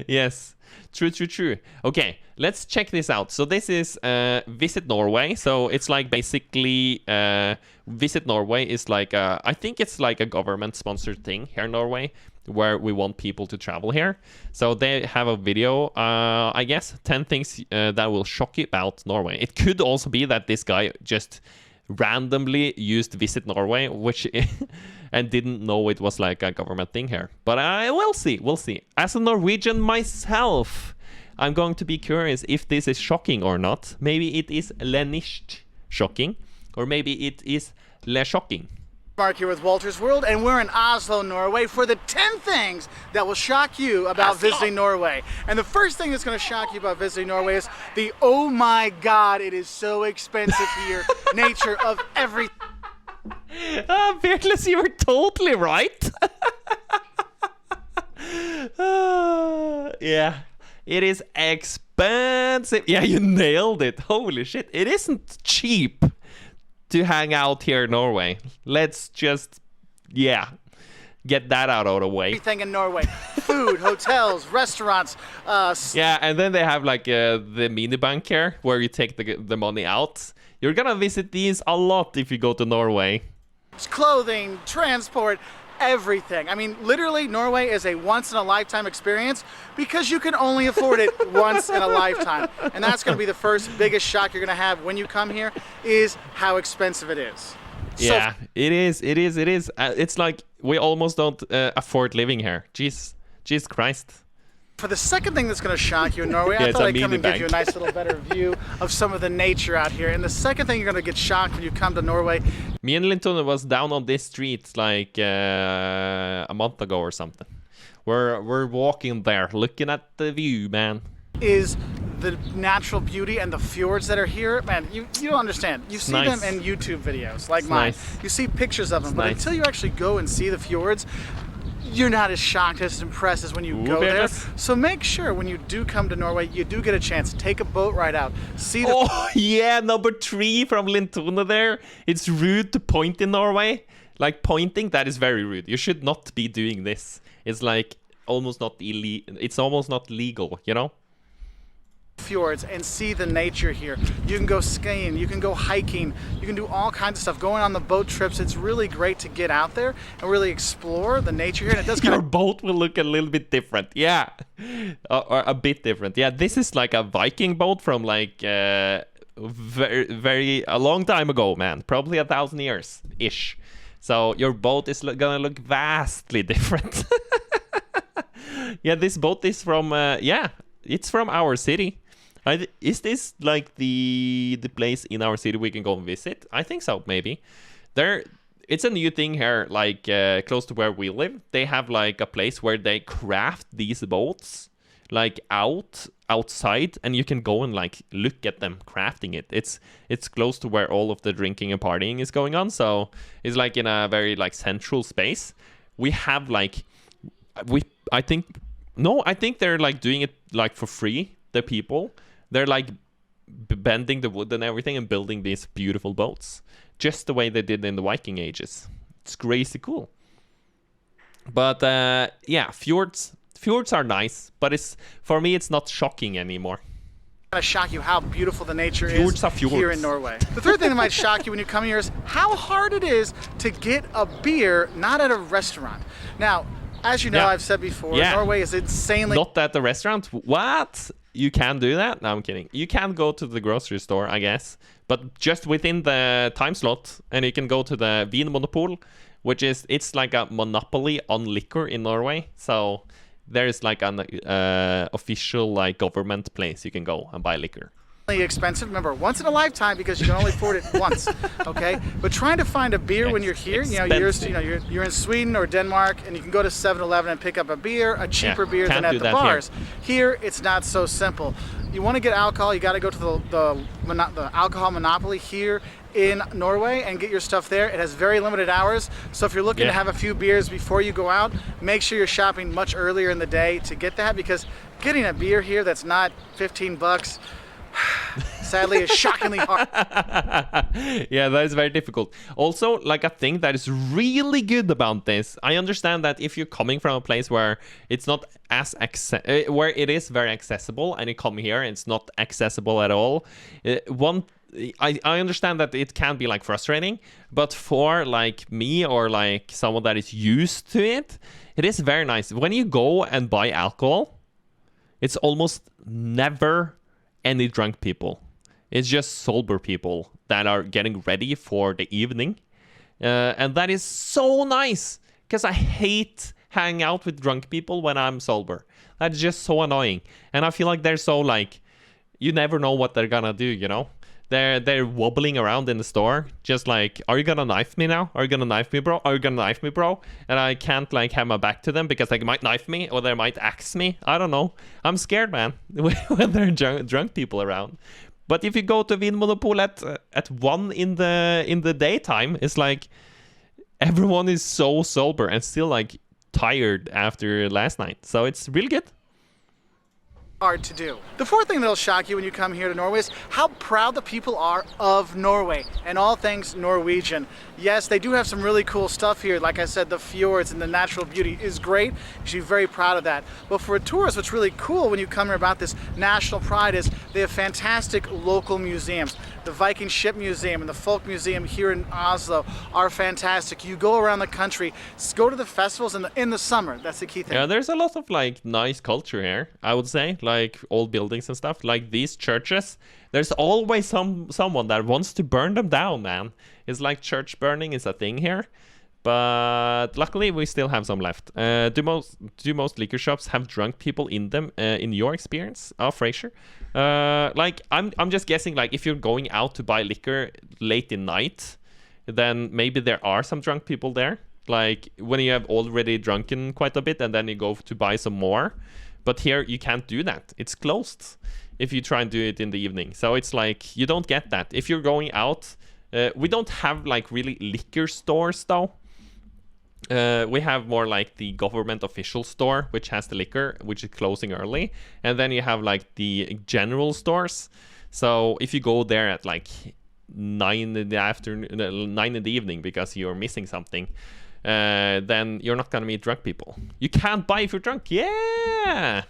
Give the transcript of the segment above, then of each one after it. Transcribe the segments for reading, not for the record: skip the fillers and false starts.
Yes, true. Okay, let's check this out. So this is Visit Norway. So it's like basically Visit Norway is like I think it's like a government-sponsored thing here in Norway, where we want people to travel here. So they have a video, I guess, 10 things that will shock you about Norway. It could also be that this guy just randomly used Visit Norway, which and didn't know it was like a government thing here. But we'll see. As a Norwegian myself, I'm going to be curious if this is shocking or not. Maybe it is 𝗦cije shocking, or maybe it is le shocking. Mark here with Walter's World, and we're in Oslo, Norway for the 10 things that will shock you about visiting Norway. And the first thing that's going to shock you about visiting Norway is the oh my god, it is so expensive here nature of everything. 𝗦cije, you were totally right. Yeah, it is expensive. Yeah, you nailed it. Holy shit, it isn't cheap to hang out here in Norway. Let's just, yeah, get that out of the way. Everything in Norway. Food, hotels, restaurants. Yeah, and then they have like the minibank here, where you take the money out. You're gonna visit these a lot if you go to Norway. Clothing, transport, everything. I mean, literally, Norway is a once-in-a-lifetime experience because you can only afford it once in a lifetime. And that's going to be the first biggest shock you're going to have when you come here, is how expensive it is. Yeah, so, it is. It's like we almost don't afford living here. Jeez Christ. For the second thing that's going to shock you in Norway, I thought I'd come and give you a nice little better view of some of the nature out here. And the second thing you're going to get shocked when you come to Norway. Me and Linton was down on this street like a month ago or something. We're walking there, looking at the view, man. Is the natural beauty and the fjords that are here, man, you don't understand. You see them in YouTube videos like mine. You see pictures of them, but until you actually go and see the fjords, you're not as shocked, as impressed as when you go there. So make sure when you do come to Norway, you do get a chance. Take a boat ride out. See the yeah, number 3 from Lintone there. It's rude to point in Norway. Like pointing, that is very rude. You should not be doing this. It's like almost not it's almost not legal, you know? Fjords and see the nature here. You can go skiing, you can go hiking, you can do all kinds of stuff. Going on the boat trips, it's really great to get out there and really explore the nature here. And it does Your boat will look a little bit different, yeah, or a bit different. Yeah, this is like a Viking boat from like a long time ago, man. Probably 1,000 years ish. So your boat is gonna look vastly different. Yeah, this boat is from yeah, it's from our city. Is this like the place in our city we can go and visit? I think so, maybe. It's a new thing here, like close to where we live. They have like a place where they craft these boats, like outside, and you can go and like look at them crafting it. It's close to where all of the drinking and partying is going on, so it's like in a very like central space. We have like I think they're like doing it like for free. The people, they're like bending the wood and everything and building these beautiful boats, just the way they did in the Viking ages. It's crazy cool. But yeah, fjords are nice, but for me it's not shocking anymore. Going to shock you how beautiful the nature is here in Norway. The third thing that might shock you when you come here is how hard it is to get a beer not at a restaurant. Now, as you know, I've said before, Norway is insanely... Not at the restaurant? What? You can do that? No, I'm kidding. You can go to the grocery store, I guess, but just within the time slot, and you can go to the Vinmonopol, which is, it's like a monopoly on liquor in Norway. So there's like an official like government place you can go and buy liquor. Expensive, remember, once in a lifetime, because you can only afford it once. Okay, but trying to find a beer when you're here, you're in Sweden or Denmark, and you can go to 7-Eleven and pick up a beer, a cheaper beer than at the bars. Here, it's not so simple. You want to get alcohol, you got to go to the alcohol monopoly here in Norway and get your stuff there. It has very limited hours, so if you're looking to have a few beers before you go out, make sure you're shopping much earlier in the day to get that, because getting a beer here that's not $15, sadly is shockingly hard. Yeah, that is very difficult. Also, like a thing that is really good about this, I understand that if you're coming from a place where it's not as where it is very accessible, and you come here and it's not accessible at all, I understand that it can be like frustrating, but for like me or like someone that is used to it, it is very nice. When you go and buy alcohol, it's almost never any drunk people. It's just sober people that are getting ready for the evening. And that is so nice, because I hate hanging out with drunk people when I'm sober. That's just so annoying. And I feel like they're so like, you never know what they're gonna do, you know? They're wobbling around in the store, just like, are you gonna knife me now? Are you gonna knife me, bro? Are you gonna knife me, bro? And I can't like have my back to them because they might knife me or they might axe me. I don't know. I'm scared, man, when there are drunk people around. But if you go to 𝗦nci𝗰𝗶𝗹𝘀 at 1 in the daytime, it's like everyone is so sober and still like tired after last night. So it's really good. Hard to do. The fourth thing that'll shock you when you come here to Norway is how proud the people are of Norway and all things Norwegian. Yes, they do have some really cool stuff here. Like I said, the fjords and the natural beauty is great. You should be very proud of that. But for a tourist, what's really cool when you come here about this national pride is they have fantastic local museums. The Viking Ship Museum and the Folk Museum here in Oslo are fantastic. You go around the country, go to the festivals in the summer. That's the key thing. Yeah, there's a lot of like nice culture here, I would say. Like old buildings and stuff, like these churches, there's always someone that wants to burn them down, man. It's like church burning is a thing here, but luckily we still have some left. Do most liquor shops have drunk people in them, in your experience, Fraser? Like I'm just guessing, like if you're going out to buy liquor late in night, then maybe there are some drunk people there, like when you have already drunken quite a bit and then you go to buy some more. But here you can't do that. It's closed if you try and do it in the evening. So it's like you don't get that. If you're going out, we don't have like really liquor stores though. We have more like the government official store, which has the liquor, which is closing early. And then you have like the general stores. So if you go there at like 9 in the afternoon, 9 in the evening because you're missing something, then you're not gonna meet drunk people. You can't buy if you're drunk. Yeah,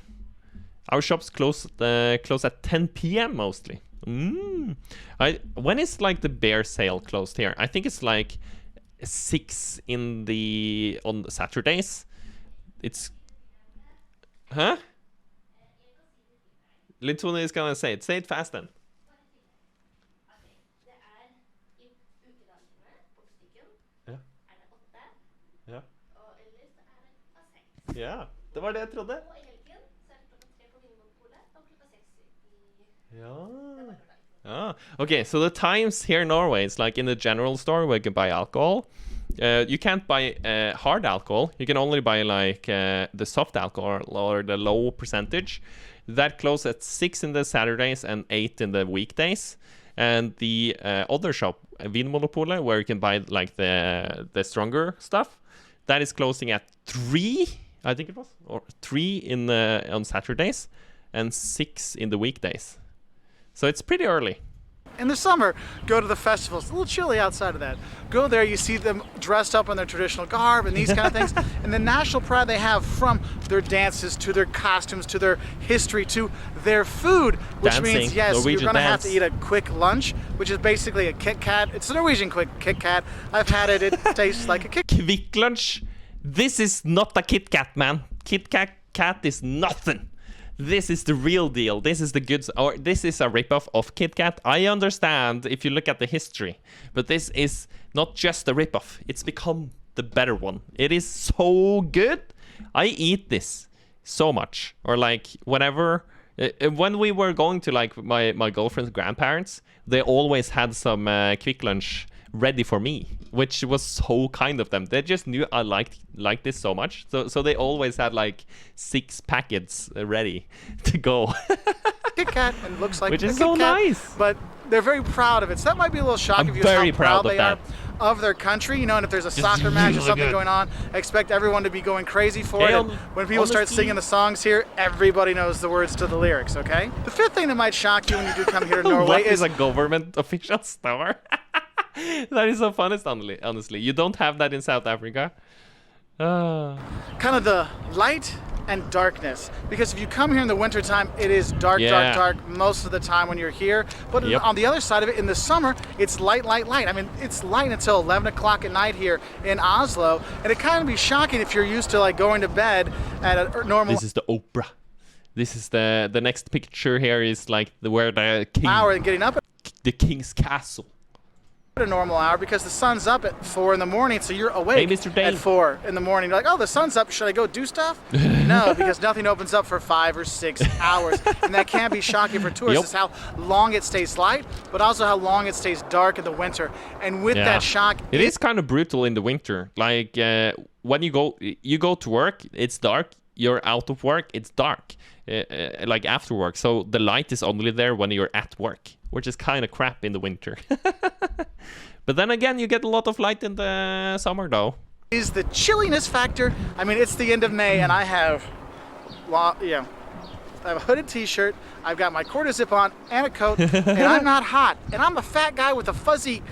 our shops close at 10 p.m. mostly. When is like the beer sale closed here? I think it's like 6 on the Saturdays. It's Lintone is gonna say it. Say it fast then. Ja, det var det jeg trodde. Yeah. Okay, so the times here in Norway, it's like in the general store where you can buy alcohol. You can't buy hard alcohol. You can only buy like the soft alcohol or the low percentage. That closes at 6 in the Saturdays and 8 in the weekdays. And the other shop, 𝗦nci𝗰𝗶𝗹𝘀, where you can buy like the stronger stuff, that is closing at 3. I think it was, or 3 on Saturdays and 6 in the weekdays. So it's pretty early. In the summer, go to the festivals. It's a little chilly outside of that. Go there, you see them dressed up in their traditional garb and these kind of things. And the national pride they have, from their dances to their costumes to their history to their food, which Dancing, means, yes, Norwegian you're going to have dance. to eat a quick lunch, which is basically a Kit Kat. It's a Norwegian quick Kit Kat. I've had it. It tastes like a Kit Kat. Quick lunch. This is not a Kit Kat, man. Kit Kat is nothing. This is the real deal. This is the goods, or this is a ripoff of Kit Kat. I understand if you look at the history, but this is not just a ripoff. It's become the better one. It is so good. I eat this so much. Or like whenever, when we were going to like my girlfriend's grandparents, they always had some quick lunch ready for me, which was so kind of them. They just knew I liked this so much, so they always had like 6 packets ready to go. Kit Kat, and looks like which a is Kit so Kat, nice. but they're very proud of it. So that might be a little shocking if you very how proud of they that. are of their country, you know, and if there's a soccer match or something going on, expect everyone to be going crazy for it. And when people start singing the songs here, everybody knows the words to the lyrics, okay? The fifth thing that might shock you when you do come here to Norway is a government official store. That is so funny, honestly. You don't have that in South Africa. Kind of the light and darkness, because if you come here in the wintertime, it is dark, dark most of the time when you're here. But on the other side of it, in the summer, it's light. I mean, it's light until 11 o'clock at night here in Oslo, and it kind of be shocking if you're used to like going to bed at a normal. This is the opera. This is the next picture here is like where the king. Hour and getting up at the king's castle. a normal hour because the sun's up at 4 in the morning, so you're awake Mr. Dane. at 4 in the morning. You're like, oh, the sun's up, should I go do stuff? No, because nothing opens up for 5 or 6 hours, and that can be shocking for tourists. Is how long it stays light, but also how long it stays dark in the winter. And with that shock, it is kind of brutal in the winter. Like when you go to work, it's dark. You're out of work, it's dark. Like after work, so the light is only there when you're at work, which is kind of crap in the winter. But then again, you get a lot of light in the summer though. Is the chilliness factor. I mean, it's the end of May and I have I have a hooded t-shirt, I've got my quarter zip on and a coat, and I'm not hot, and I'm a fat guy with a fuzzy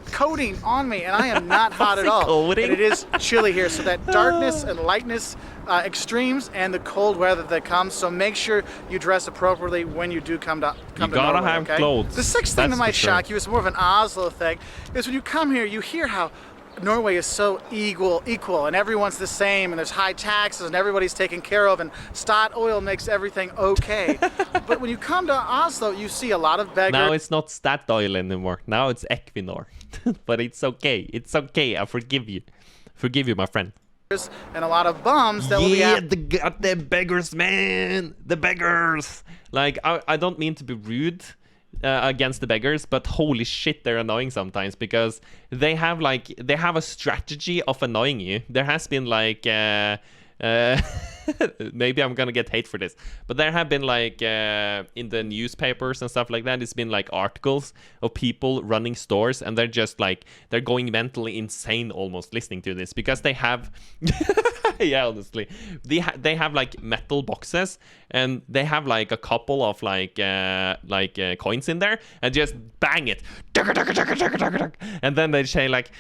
coating on me, and I am not hot at all. And it is chilly here, so that darkness and lightness extremes and the cold weather that comes, so make sure you dress appropriately when you do come to Norway, have clothes. The sixth thing that might shock you is more of an Oslo thing, is when you come here, you hear how Norway is so equal, and everyone's the same, and there's high taxes, and everybody's taken care of, and Stad oil makes everything okay. But when you come to Oslo, you see a lot of beggars. Now it's not Stad oil anymore. Now it's Equinor. But it's okay. It's okay. I forgive you. Forgive you, my friend. And a lot of bums that will be out. The goddamn beggars, man. The beggars. Like, I don't mean to be rude against the beggars, but holy shit, they're annoying sometimes, because they have a strategy of annoying you. There has been like maybe I'm gonna get hate for this, but there have been like in the newspapers and stuff like that, it's been like articles of people running stores, and they're just like, they're going mentally insane almost listening to this, because they have yeah, honestly, they have like metal boxes, and they have like a couple of like coins in there, and just bang it, and then they say like,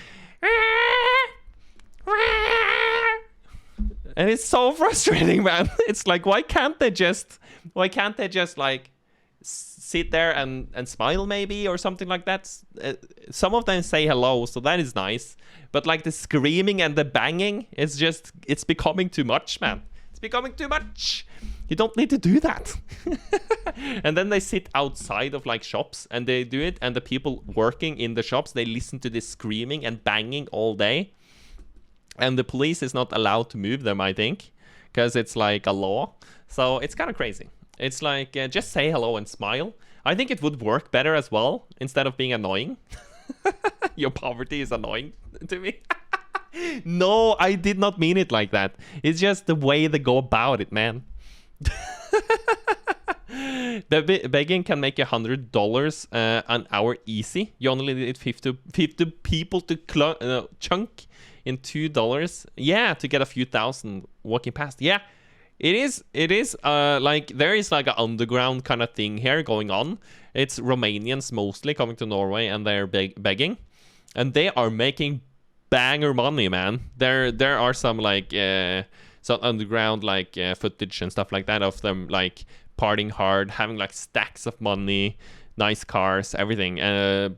and it's so frustrating, man. It's like, why can't they just like sit there and smile maybe, or something like that? Some of them say hello, so that is nice, but like the screaming and the banging, it's becoming too much, man. It's becoming too much. You don't need to do that. And then they sit outside of like shops and they do it, and the people working in the shops, they listen to this screaming and banging all day. And the police is not allowed to move them, I think, because it's like a law. So it's kind of crazy. It's like, just say hello and smile. I think it would work better as well, instead of being annoying. Your poverty is annoying to me. No, I did not mean it like that. It's just the way they go about it, man. The begging can make $100 an hour easy. You only need 50 people to chunk in $2, yeah, to get a few thousand walking past. Yeah, it is like, there is like an underground kind of thing here going on. It's Romanians mostly coming to Norway, and they're begging, and they are making banger money, man. There are some like some underground like footage and stuff like that of them like partying hard, having like stacks of money, nice cars, everything.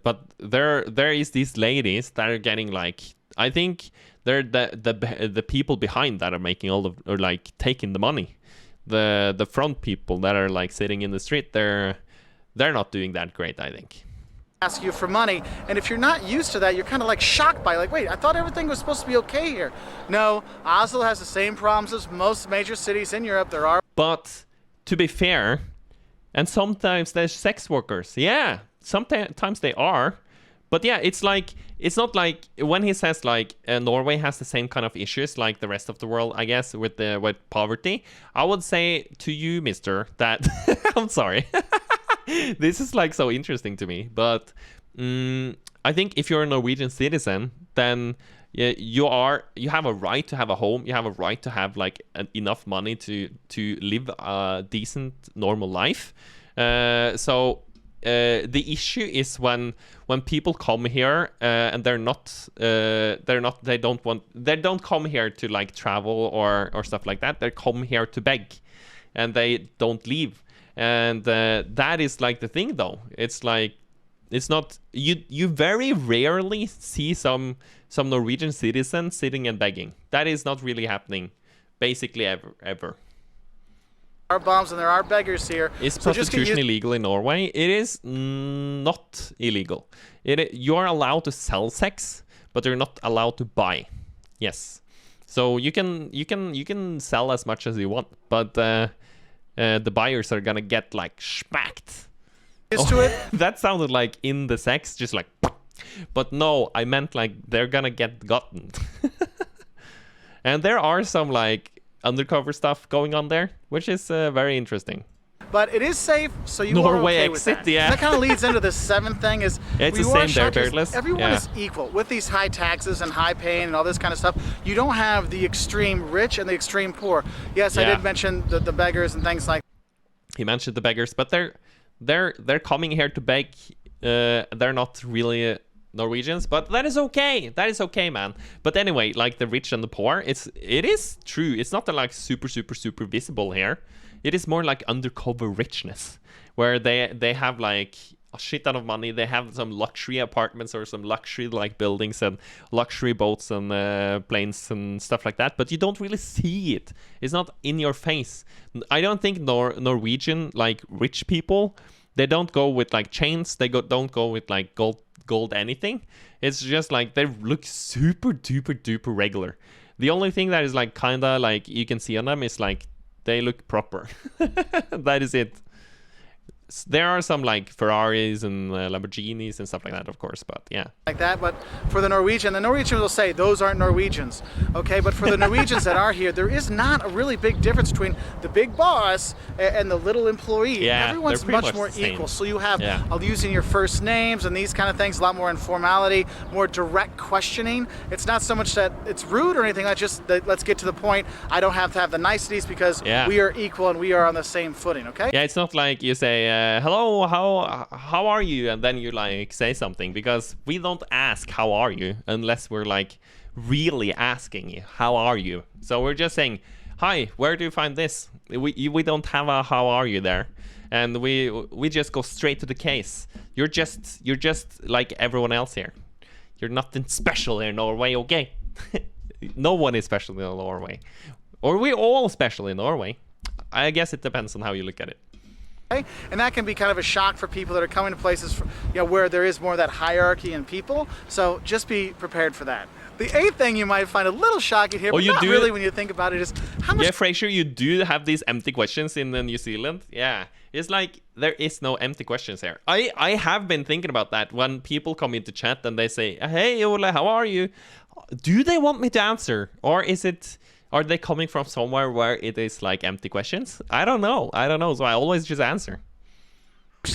But there is these ladies that are getting like, I think they're the people behind that are making all of, or like taking the money. The front people that are like sitting in the street, they're not doing that great, I think. Ask you for money, and if you're not used to that, you're kind of like shocked by, like, wait, I thought everything was supposed to be okay here. No, Oslo has the same problems as most major cities in Europe. There are. But to be fair, and sometimes there's sex workers. Yeah, sometimes they are. But yeah, it's like, it's not like when he says like Norway has the same kind of issues like the rest of the world, I guess, with poverty. I would say to you, mister, that I'm sorry. This is like so interesting to me. But I think if you're a Norwegian citizen, then you have a right to have a home. You have a right to have like enough money to live a decent normal life. So the issue is when people come here and they don't come here to like travel or stuff like that. They come here to beg, and they don't leave. And that is like the thing, though. It's like, it's not, you very rarely see some Norwegian citizens sitting and begging. That is not really happening, basically ever. There are bums and there are beggars here. Is prostitution illegal in Norway? It is not illegal. You are allowed to sell sex, but you're not allowed to buy. Yes, so you can sell as much as you want, but the buyers are gonna get like smacked. To it. That sounded like in the sex, just like, but no, I meant like they're gonna get gotten. And there are some like undercover stuff going on there, which is very interesting. But it is safe, so you Norway are okay exit, with that. yeah. That kind of leads into the seventh thing is it's the same there, Beardless. Everyone is equal with these high taxes and high paying and all this kind of stuff. You don't have the extreme rich and the extreme poor. Yes, I did mention the beggars and things like. He mentioned the beggars, but they're coming here to beg. They're not really Norwegians, but that is okay. That is okay, man. But anyway, like the rich and the poor, it is true. It's not like super visible here. It is more like undercover richness, where they have like a shit ton of money. They have some luxury apartments or some luxury like buildings and luxury boats and planes and stuff like that. But you don't really see it. It's not in your face. I don't think Norwegian like rich people, they don't go with like chains. They don't go with like gold anything. It's just like they look super duper regular. The only thing that is like kinda like you can see on them is like they look proper. That is it. There are some like Ferraris and Lamborghinis and stuff like that, of course, but yeah. Like that, but for the Norwegians will say those aren't Norwegians, okay? But for the Norwegians that are here, there is not a really big difference between the big boss and the little employee. Yeah, everyone's much more equal. So you have using your first names and these kind of things, a lot more informality, more direct questioning. It's not so much that it's rude or anything, let's get to the point. I don't have to have the niceties because we are equal and we are on the same footing, okay? Yeah, it's not like you say, hello, how are you? And then you like say something, because we don't ask how are you unless we're like really asking you how are you. So we're just saying, hi, where do you find this? We don't have a how are you there, and we just go straight to the case. You're just like everyone else here. You're nothing special here in Norway, okay? No one is special in Norway, or we all special in Norway. I guess it depends on how you look at it. And that can be kind of a shock for people that are coming to places where there is more of that hierarchy in people. So just be prepared for that. The eighth thing you might find a little shocking here, but not really when you think about it, is how much... Yeah, Fraser, you do have these empty questions in New Zealand. Yeah, it's like there is no empty questions here. I have been thinking about that when people come into chat and they say, hey, Ole, how are you? Do they want me to answer? Or are they coming from somewhere where it is like empty questions? I don't know. So I always just answer.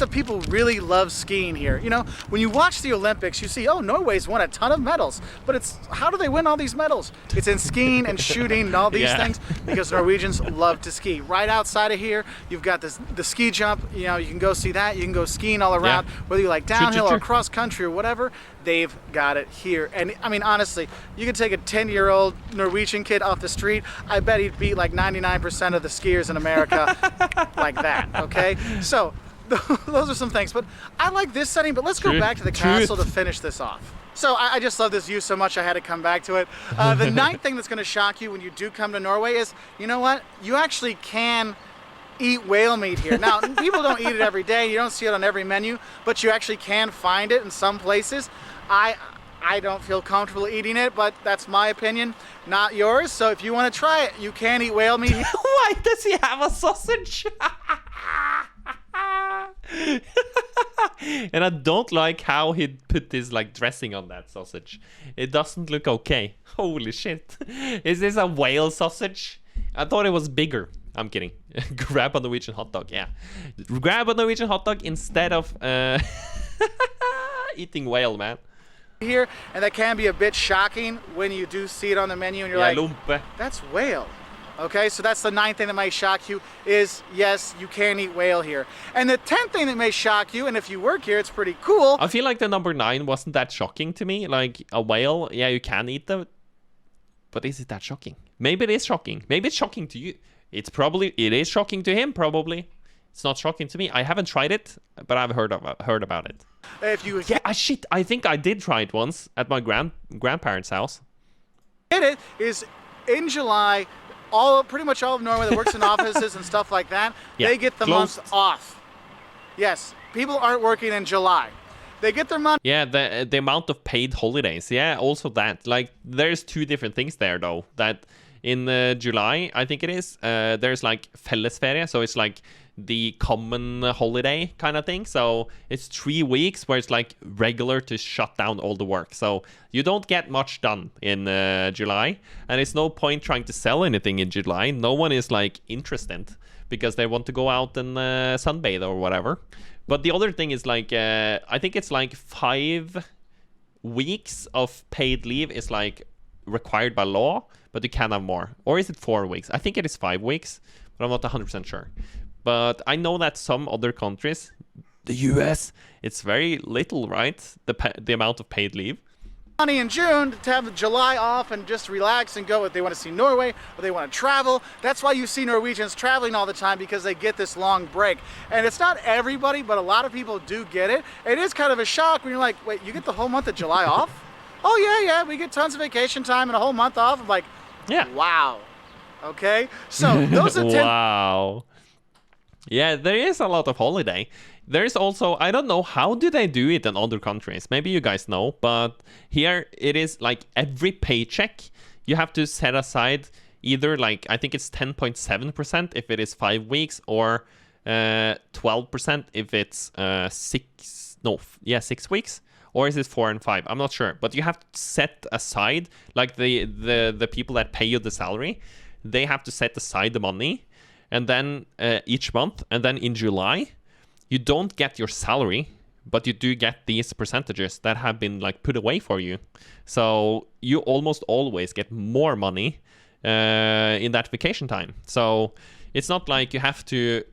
That people really love skiing here. You know, when you watch the Olympics, you see, oh, Norway's won a ton of medals. But it's, how do they win all these medals? It's in skiing and shooting and all these things, because Norwegians love to ski. Right outside of here, you've got the ski jump. You know, you can go see that. You can go skiing all around, whether you like downhill or cross country or whatever. They've got it here. And I mean, honestly, you could take a 10-year-old Norwegian kid off the street. I bet he'd beat like 99% of the skiers in America like that, okay? So those are some things. But I like this setting, but let's go back to the castle to finish this off. So I just love this view so much I had to come back to it. The ninth thing that's going to shock you when you do come to Norway is, you know what? You actually can eat whale meat here. Now, people don't eat it every day. You don't see it on every menu, but you actually can find it in some places. I don't feel comfortable eating it, but that's my opinion, not yours. So if you want to try it, you can eat whale meat. Why does he have a sausage? And I don't like how he put this like dressing on that sausage. It doesn't look okay. Holy shit. Is this a whale sausage? I thought it was bigger. I'm kidding. Grab a Norwegian hot dog. Yeah, grab a Norwegian hot dog instead of eating whale, man. Here, and that can be a bit shocking when you do see it on the menu, and you're like, lumpe. that's whale. Okay, so that's the 9th thing that might shock you is, yes, you can eat whale here. And the 10th thing that may shock you, and if you work here, it's pretty cool. I feel like the number 9 wasn't that shocking to me. Like a whale, yeah, you can eat them, but is it that shocking? Maybe it is shocking. Maybe it's shocking to you. It is shocking to him, probably. It's not shocking to me. I haven't tried it, but I've heard about it. If you shit, I think I did try it once at my grandparents' house. It is in July. Pretty much all of Norway that works in offices and stuff like that, they get the month off. Yes, people aren't working in July. They get their month. Yeah, the amount of paid holidays. Yeah, also that. Like, there's 2 different things there, though. That in July, I think it is, there's like fellesferie, so it's like the common holiday kind of thing. So it's 3 weeks where it's like regular to shut down all the work. So you don't get much done in July, and it's no point trying to sell anything in July. No one is like interested because they want to go out and sunbathe or whatever. But the other thing is like, I think it's like 5 weeks of paid leave is like required by law, but you can have more. Or is it 4 weeks? I think it is 5 weeks, but I'm not 100% sure. But I know that some other countries, the US, it's very little, right? The amount of paid leave. Money in June to have July off and just relax and go if they want to see Norway or they want to travel. That's why you see Norwegians traveling all the time, because they get this long break. And it's not everybody, but a lot of people do get it. It is kind of a shock when you're like, wait, you get the whole month of July off? Oh yeah, we get tons of vacation time and a whole month off. I'm like, yeah, wow. Okay, so those are 10. Wow. Yeah, there is a lot of holiday. There's also, I don't know, how do they do it in other countries? Maybe you guys know, but here it is like every paycheck, you have to set aside either like, I think it's 10.7% if it is 5 weeks, or 12% if it's 6 weeks, or is it 4 and 5? I'm not sure, but you have to set aside, like the people that pay you the salary, they have to set aside the money, and then each month, and then in July, you don't get your salary, but you do get these percentages that have been like put away for you. So you almost always get more money in that vacation time. So it's not like you have to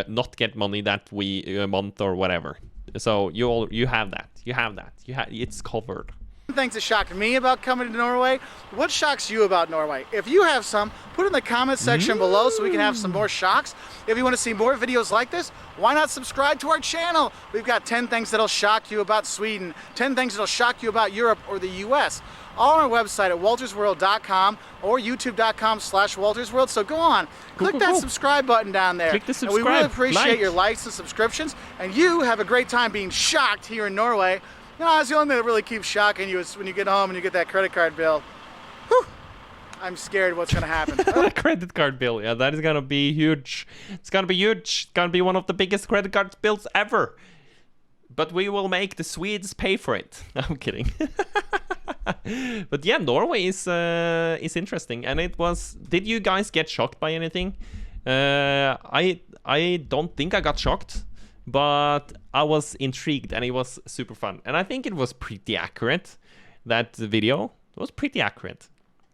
not get money that month or whatever. So you have that. It's covered. Things that shocked me about coming to Norway. What shocks you about Norway? If you have some, put it in the comment section below so we can have some more shocks. If you want to see more videos like this, why not subscribe to our channel? We've got 10 things that'll shock you about Sweden, 10 things that'll shock you about Europe or the US, all on our website at 𝗦ici𝗰𝗶𝗹𝘀 or youtube.com/𝗦ici𝗰𝗶𝗹𝘀. So go on, click that subscribe button down there. Click the subscribe. And we really appreciate your likes and subscriptions, and you have a great time being shocked here in Norway. No, it's the only thing that really keeps shocking you is when you get home and you get that credit card bill. Whew, I'm scared what's going to happen. Credit card bill, yeah, that is going to be huge. It's going to be huge. It's going to be one of the biggest credit card bills ever. But we will make the Swedes pay for it. I'm kidding. But yeah, Norway is interesting, and it was. Did you guys get shocked by anything? I don't think I got shocked, but I was intrigued, and it was super fun. And I think it was pretty accurate. That video was pretty accurate.